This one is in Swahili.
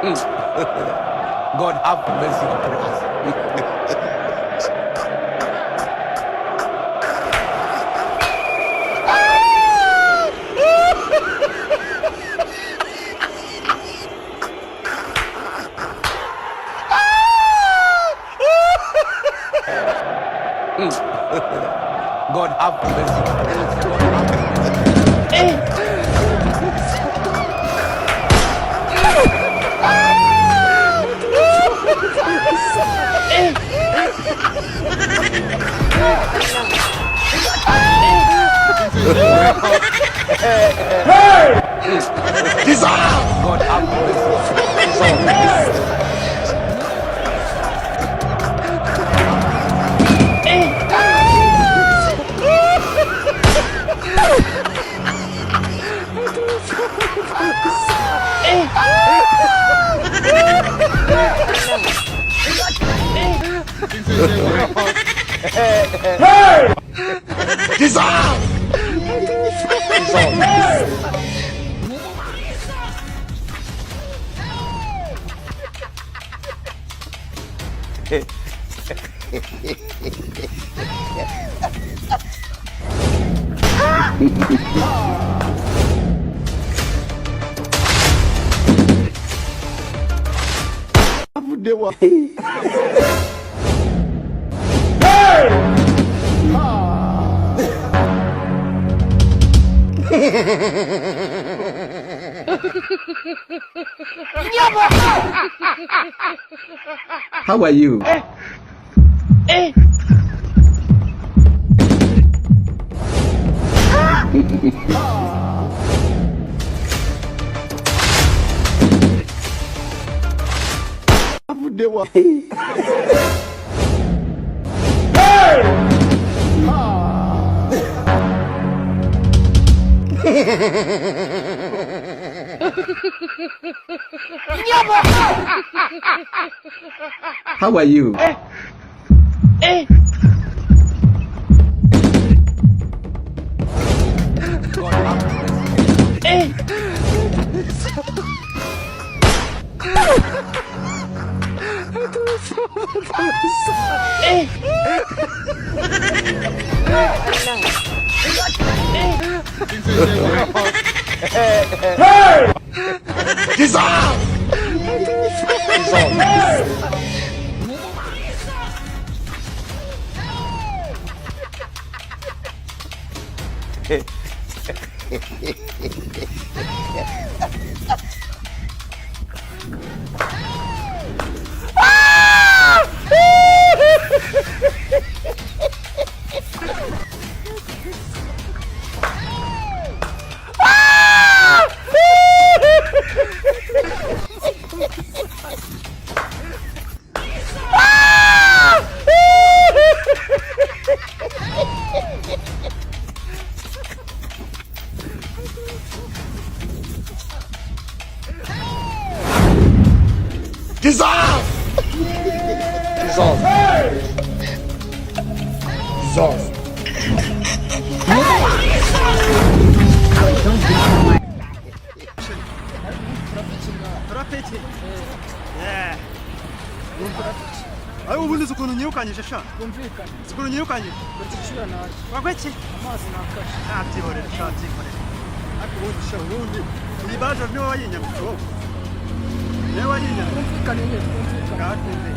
God have mercy upon us. God have mercy upon us. God have Hey! Dissolve! How are you? How are you? Hey! Dissolve! Dissolve! Dissolve. Dissolve. Ayo ubundi ukuntu nyirukanyije sha ukuntu nyirukanye wagweke amazi nakashe ntabyihorere sha byihorere ariko ubundi sha ubundi iyi baje niwe wayinyamutse wowe niwe wayinyamutse twumvikane neza twumvikane bwakunze